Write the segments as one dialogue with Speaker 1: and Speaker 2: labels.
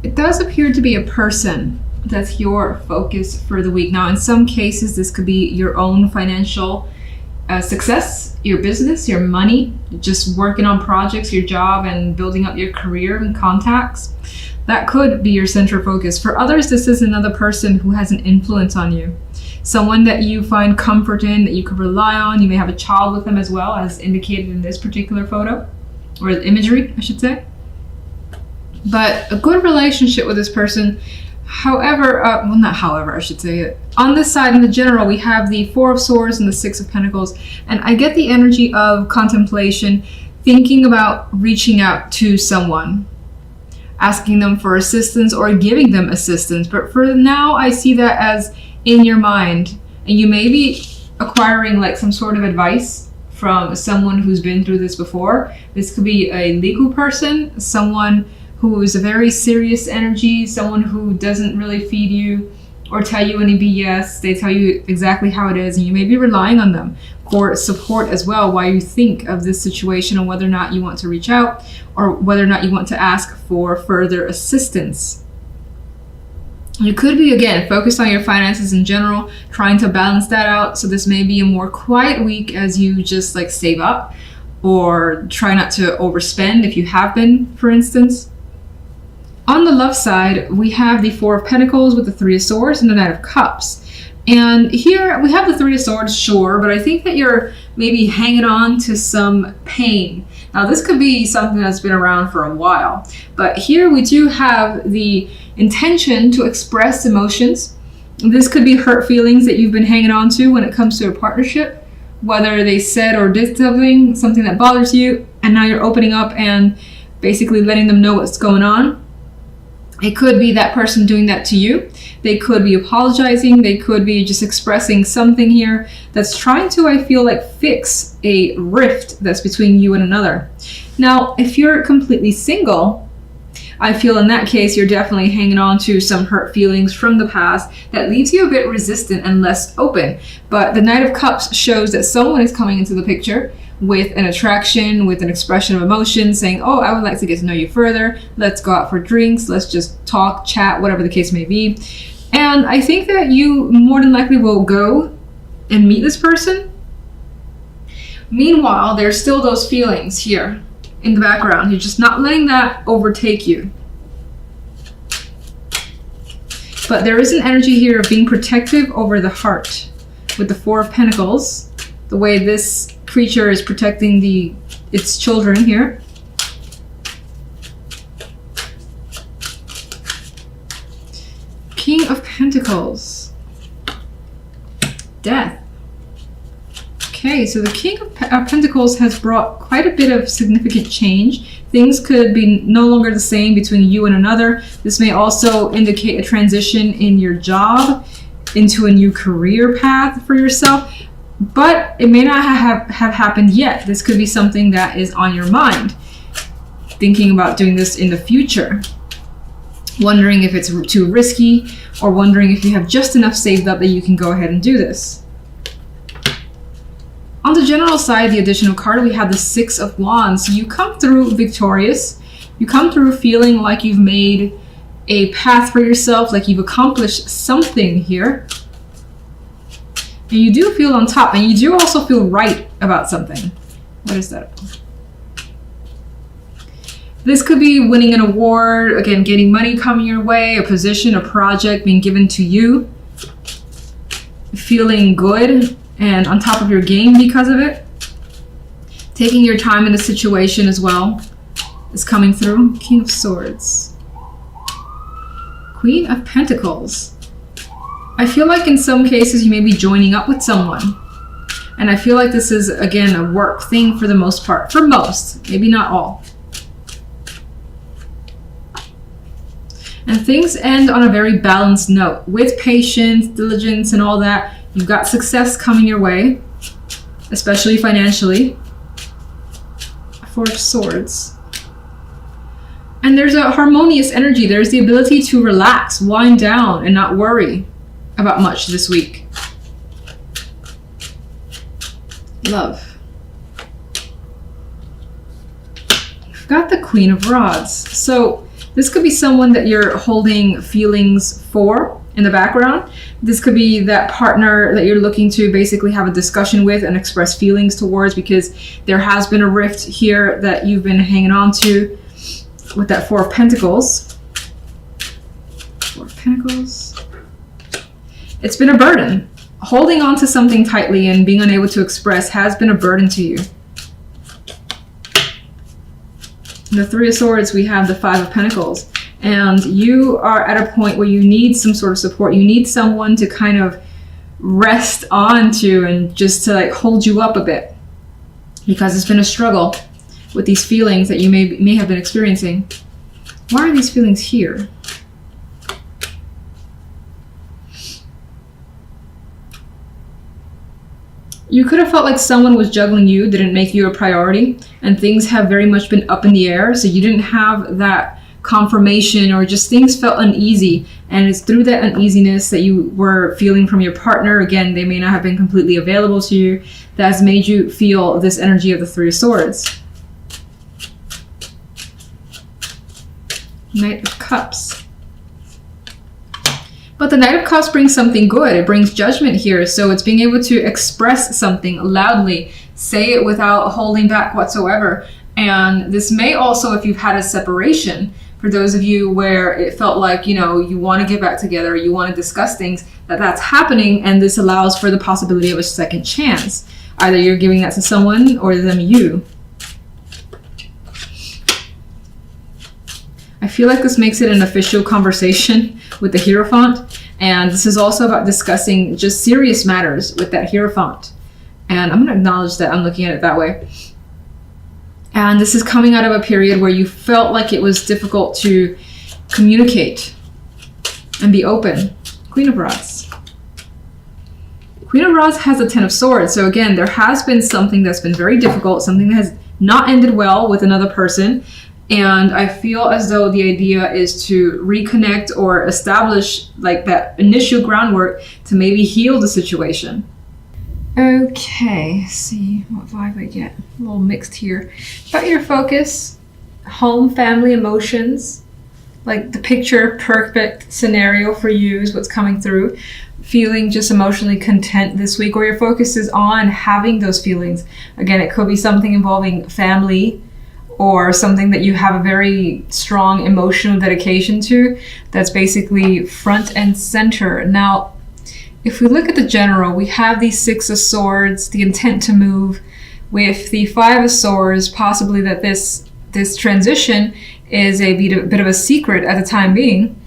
Speaker 1: it does appear to be a person that's your focus for the week. Now, in some cases, this could be your own financial success, your business, your money, just working on projects, your job, and building up your career and contacts. That could be your central focus. For others, this is another person who has an influence on you. Someone that you find comfort in, that you could rely on. You may have a child with them as well, as indicated in this particular photo, or imagery, I should say. But a good relationship with this person. However, I should say it. On this side, in the general, we have the Four of Swords and the Six of Pentacles. And I get the energy of contemplation, thinking about reaching out to someone, asking them for assistance or giving them assistance. But for now, I see that as in your mind. And you may be acquiring like some sort of advice from someone who's been through this before. This could be a legal person, someone who is a very serious energy, someone who doesn't really feed you or tell you any BS. They tell you exactly how it is, and you may be relying on them for support as well while you think of this situation and whether or not you want to reach out or whether or not you want to ask for further assistance. You could be, again, focused on your finances in general, trying to balance that out. So this may be a more quiet week as you just like save up or try not to overspend if you have been, for instance. On the love side, we have the Four of Pentacles with the Three of Swords and the Knight of Cups. And here we have the Three of Swords, sure, but I think that you're maybe hanging on to some pain. Now, this could be something that's been around for a while, but here we do have the intention to express emotions. This could be hurt feelings that you've been hanging on to when it comes to a partnership, whether they said or did something that bothers you, and now you're opening up and basically letting them know what's going on. It could be that person doing that to you. They could be apologizing. They could be just expressing something here that's trying to, I feel like, fix a rift that's between you and another. Now, if you're completely single, I feel in that case, you're definitely hanging on to some hurt feelings from the past that leaves you a bit resistant and less open. But the Knight of Cups shows that someone is coming into the picture with an attraction, with an expression of emotion, saying, oh, I would like to get to know you further. Let's go out for drinks. Let's just talk, chat, whatever the case may be. And I think that you more than likely will go and meet this person. Meanwhile, there's still those feelings here in the background. You're just not letting that overtake you. But there is an energy here of being protective over the heart with the Four of Pentacles, the way this creature is protecting its children here. King of Pentacles. Death. Okay, so the King of Pentacles has brought quite a bit of significant change. Things could be no longer the same between you and another. This may also indicate a transition in your job into a new career path for yourself. But it may not have happened yet. This could be something that is on your mind. Thinking about doing this in the future. Wondering if it's too risky, or wondering if you have just enough saved up that you can go ahead and do this. On the general side, the additional card, we have the Six of Wands. So you come through victorious. You come through feeling like you've made a path for yourself, like you've accomplished something here. And you do feel on top, and you do also feel right about something. What is that? This could be winning an award, again, getting money coming your way, a position, a project being given to you. Feeling good and on top of your game because of it. Taking your time in the situation as well is coming through. King of Swords. Queen of Pentacles. I feel like in some cases you may be joining up with someone. And I feel like this is, again, a work thing for the most part. For most, maybe not all. And things end on a very balanced note. With patience, diligence, and all that, you've got success coming your way, especially financially. Four of Swords. And there's a harmonious energy. There's the ability to relax, wind down, and not worry about much this week. Love. We've got the Queen of Rods. So This could be someone that you're holding feelings for in the background. This could be that partner that you're looking to basically have a discussion with and express feelings towards, because there has been a rift here that you've been hanging on to with that Four of Pentacles. Four of Pentacles. It's been a burden. Holding on to something tightly and being unable to express has been a burden to you. The Three of Swords, we have the Five of Pentacles. And you are at a point where you need some sort of support. You need someone to kind of rest onto and just to like hold you up a bit. Because it's been a struggle with these feelings that you may have been experiencing. Why are these feelings here? You could have felt like someone was juggling you, didn't make you a priority, and things have very much been up in the air, so you didn't have that confirmation, or just things felt uneasy, and it's through that uneasiness that you were feeling from your partner. Again, they may not have been completely available to you. That has made you feel this energy of the Three of Swords. Knight of Cups. But the Knight of Cups brings something good. It brings judgment here. So it's being able to express something loudly, say it without holding back whatsoever. And this may also, if you've had a separation, for those of you where it felt like, you know, you want to get back together, you want to discuss things, that's happening. And this allows for the possibility of a second chance. Either you're giving that to someone or them you. I feel like this makes it an official conversation with the Hierophant, and this is also about discussing just serious matters with that Hierophant. And I'm going to acknowledge that I'm looking at it that way. And this is coming out of a period where you felt like it was difficult to communicate and be open. Queen of Rods. Queen of Rods has a Ten of Swords. So again, there has been something that's been very difficult, something that has not ended well with another person. And I feel as though the idea is to reconnect or establish like that initial groundwork to maybe heal the situation. Okay, see what vibe I get. A little mixed here. About your focus, home, family, emotions. Like the picture perfect scenario for you is what's coming through. Feeling just emotionally content this week, or your focus is on having those feelings. Again, it could be something involving family, or something that you have a very strong emotional dedication to, that's basically front and center. Now, if we look at the general, we have the Six of Swords, the intent to move, with the Five of Swords, possibly that this transition is a bit of a secret at the time being.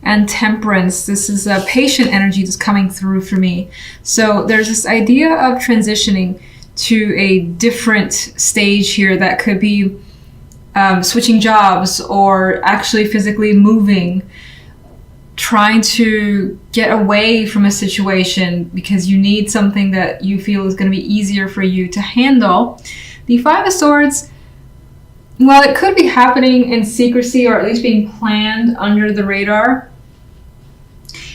Speaker 1: And Temperance, this is a patient energy that's coming through for me. So there's this idea of transitioning to a different stage here that could be switching jobs, or actually physically moving, trying to get away from a situation because you need something that you feel is going to be easier for you to handle. The Five of Swords, while it could be happening in secrecy, or at least being planned under the radar,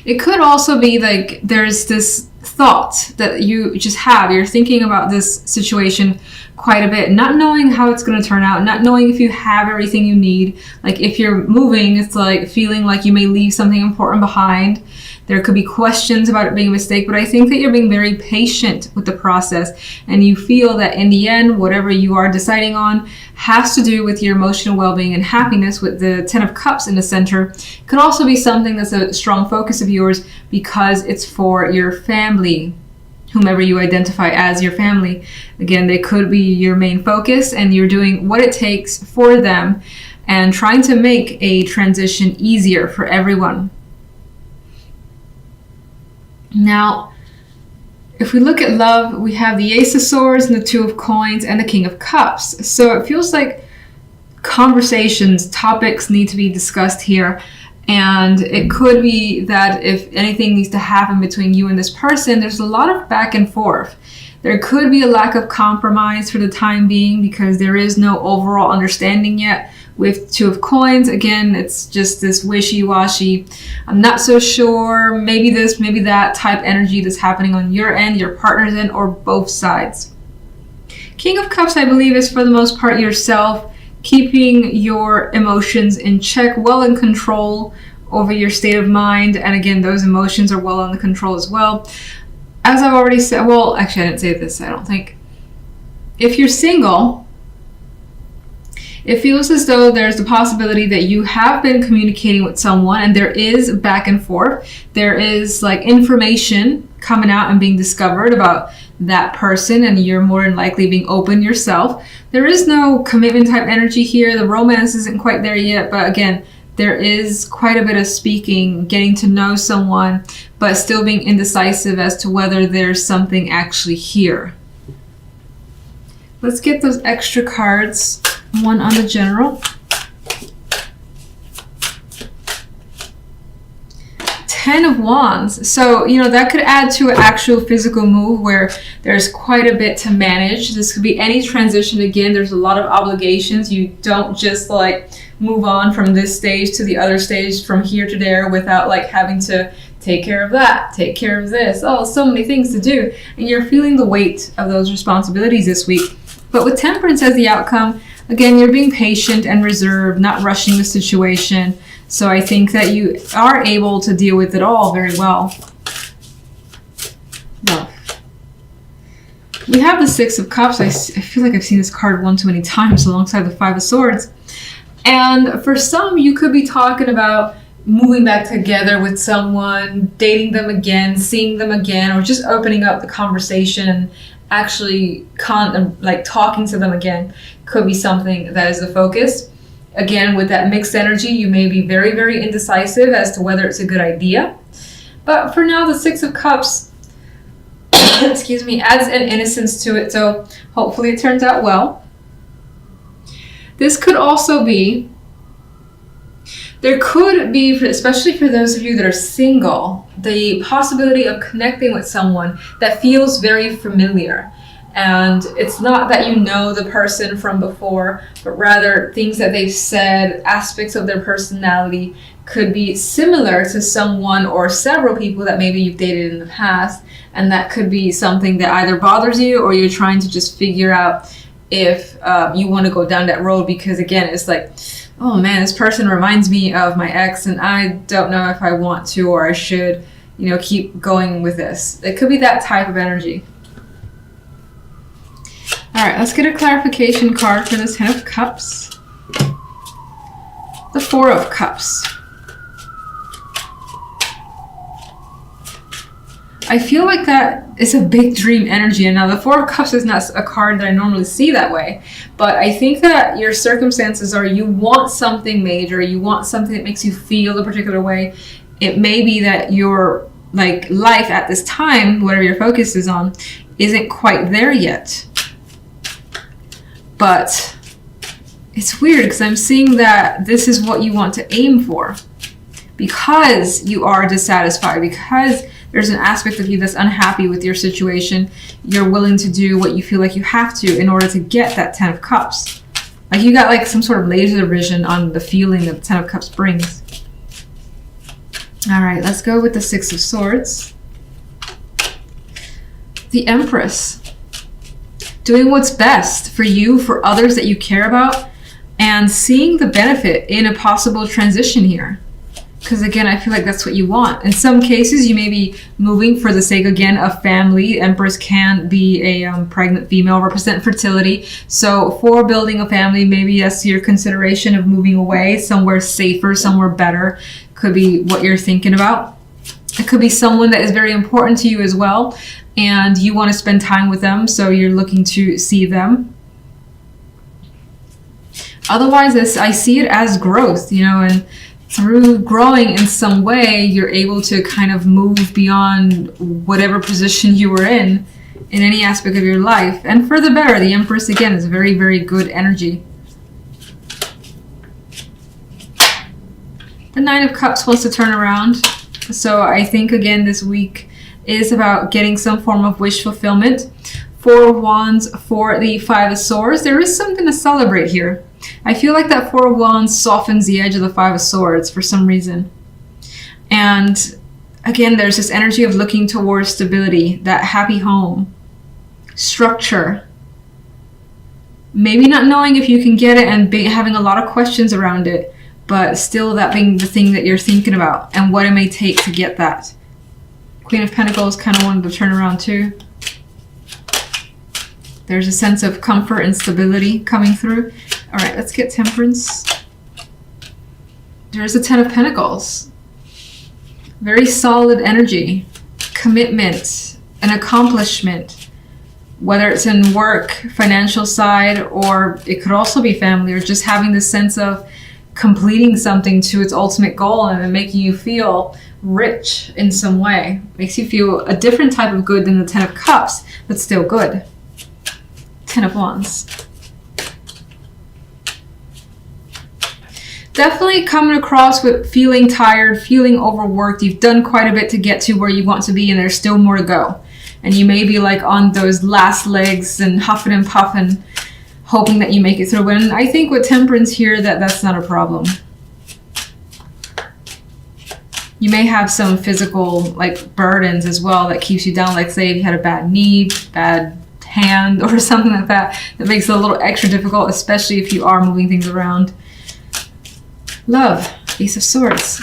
Speaker 1: it could also be like there's this thought that you just have. You're thinking about this situation quite a bit, not knowing how it's going to turn out, not knowing if you have everything you need. Like if you're moving, it's like feeling like you may leave something important behind. There could be questions about it being a mistake, but I think that you're being very patient with the process, and you feel that in the end, whatever you are deciding on has to do with your emotional well-being and happiness, with the Ten of Cups in the center. It could also be something that's a strong focus of yours because it's for your family, whomever you identify as your family. Again, they could be your main focus, and you're doing what it takes for them and trying to make a transition easier for everyone. Now, if we look at love, we have the Ace of Swords and the Two of Coins and the King of Cups. So it feels like conversations, topics need to be discussed here. And it could be that if anything needs to happen between you and this person, there's a lot of back and forth. There could be a lack of compromise for the time being because there is no overall understanding yet. With Two of Coins, again, it's just this wishy-washy, I'm not so sure, maybe this, maybe that type energy that's happening on your end, your partner's end, or both sides. King of Cups, I believe, is for the most part yourself keeping your emotions in check, well in control over your state of mind. And again, those emotions are well under control as well. As I've already said, well, actually I didn't say this, I don't think. If you're single, it feels as though there's the possibility that you have been communicating with someone and there is back and forth. There is like information coming out and being discovered about that person, and you're more than likely being open yourself. There is no commitment type energy here. The romance isn't quite there yet, but again, there is quite a bit of speaking, getting to know someone, but still being indecisive as to whether there's something actually here. Let's get those extra cards. One on the general. 10 of Wands. So, that could add to an actual physical move where there's quite a bit to manage. This could be any transition. Again, there's a lot of obligations. You don't just like move on from this stage to the other stage, from here to there, without like having to take care of that, take care of this. Oh, so many things to do. And you're feeling the weight of those responsibilities this week. But with Temperance as the outcome, again, you're being patient and reserved, not rushing the situation. So I think that you are able to deal with it all very well. Well, we have the Six of Cups. I feel like I've seen this card one too many times alongside the Five of Swords. And for some, you could be talking about moving back together with someone, dating them again, seeing them again, or just opening up the conversation and actually talking to them again. Could be something that is the focus. Again, with that mixed energy, you may be very, very indecisive as to whether it's a good idea. But for now, the Six of Cups, excuse me, adds an innocence to it. So hopefully it turns out well. This could also be, there could be, especially for those of you that are single, the possibility of connecting with someone that feels very familiar. And it's not that you know the person from before, but rather things that they've said, aspects of their personality could be similar to someone or several people that maybe you've dated in the past. And that could be something that either bothers you or you're trying to just figure out if you want to go down that road. Because again, it's like, oh man, this person reminds me of my ex and I don't know if I want to or I should, keep going with this. It could be that type of energy. All right, let's get a clarification card for this Ten of Cups. The Four of Cups. I feel like that is a big dream energy. And now the Four of Cups is not a card that I normally see that way. But I think that your circumstances are you want something major. You want something that makes you feel a particular way. It may be that your life at this time, whatever your focus is on, isn't quite there yet. But it's weird because I'm seeing that this is what you want to aim for because you are dissatisfied, because there's an aspect of you that's unhappy with your situation. You're willing to do what you feel like you have to in order to get that Ten of Cups. Like you got some sort of laser vision on the feeling that the Ten of Cups brings. All right, let's go with the Six of Swords. The Empress. Doing what's best for you, for others that you care about, and seeing the benefit in a possible transition here. Because again, I feel like that's what you want. In some cases, you may be moving for the sake, again, of family. Empress can be a pregnant female, represent fertility. So for building a family, maybe that's your consideration of moving away, somewhere safer, somewhere better. Could be what you're thinking about. It could be someone that is very important to you as well, and you want to spend time with them, so you're looking to see them. Otherwise, I see it as growth, and through growing in some way, you're able to kind of move beyond whatever position you were in any aspect of your life. And for the better, the Empress, again, is very, very good energy. The Nine of Cups wants to turn around. So I think, again, this week is about getting some form of wish fulfillment. Four of Wands for the Five of Swords. There is something to celebrate here. I feel like that Four of Wands softens the edge of the Five of Swords for some reason. And again, there's this energy of looking towards stability, that happy home, structure. maybe not knowing if you can get it and having a lot of questions around it, but still that being the thing that you're thinking about and what it may take to get that. Queen of Pentacles kind of wanted to turn around too. There's a sense of comfort and stability coming through. All right, let's get Temperance. There's a Ten of Pentacles. Very solid energy, commitment, an accomplishment, whether it's in work, financial side, or it could also be family, or just having this sense of completing something to its ultimate goal and making you feel rich in some way. Makes you feel a different type of good than the Ten of Cups, but still good. Ten of Wands. Definitely coming across with feeling tired, feeling overworked. You've done quite a bit to get to where you want to be, and there's still more to go. And you may be like on those last legs and huffing and puffing, hoping that you make it through. And I think with Temperance here, that's not a problem. You may have some physical like burdens as well that keeps you down. Like say if you had a bad knee, bad hand, or something like that, that makes it a little extra difficult, especially if you are moving things around. Love, Ace of Swords.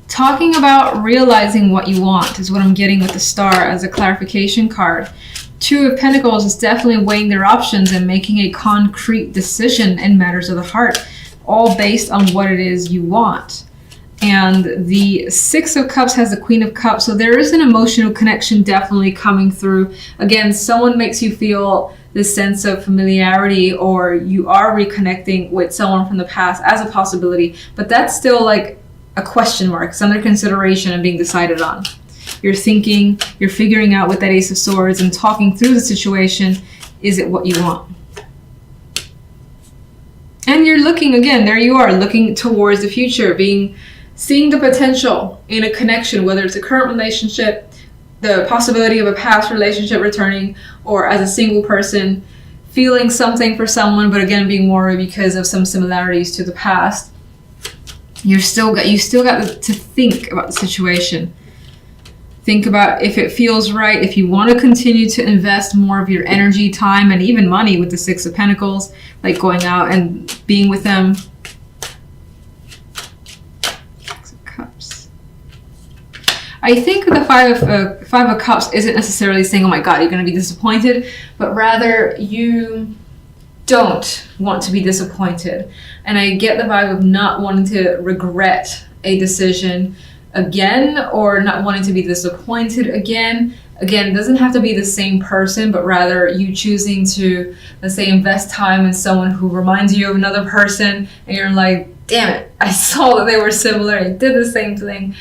Speaker 1: Talking about realizing what you want is what I'm getting with the Star as a clarification card. Two of Pentacles is definitely weighing their options and making a concrete decision in matters of the heart, all based on what it is you want. And the Six of Cups has the Queen of Cups, so there is an emotional connection definitely coming through. Again, someone makes you feel this sense of familiarity, or you are reconnecting with someone from the past as a possibility, but that's still like a question mark. It's under consideration and being decided on. You're thinking, you're figuring out with that Ace of Swords and talking through the situation, is it what you want? And you're looking, again, there you are, looking towards the future, seeing the potential in a connection, whether it's a current relationship, the possibility of a past relationship returning, or as a single person, feeling something for someone, but again, being worried because of some similarities to the past. You still got to think about the situation. Think about if it feels right, if you want to continue to invest more of your energy, time, and even money with the Six of Pentacles, like going out and being with them. Six of Cups. I think the Five of Cups isn't necessarily saying, oh my God, you're going to be disappointed, but rather you don't want to be disappointed. And I get the vibe of not wanting to regret a decision again, or not wanting to be disappointed again. Again, it doesn't have to be the same person, but rather you choosing to, let's say, invest time in someone who reminds you of another person, and you're like, damn it, I saw that they were similar, I did the same thing,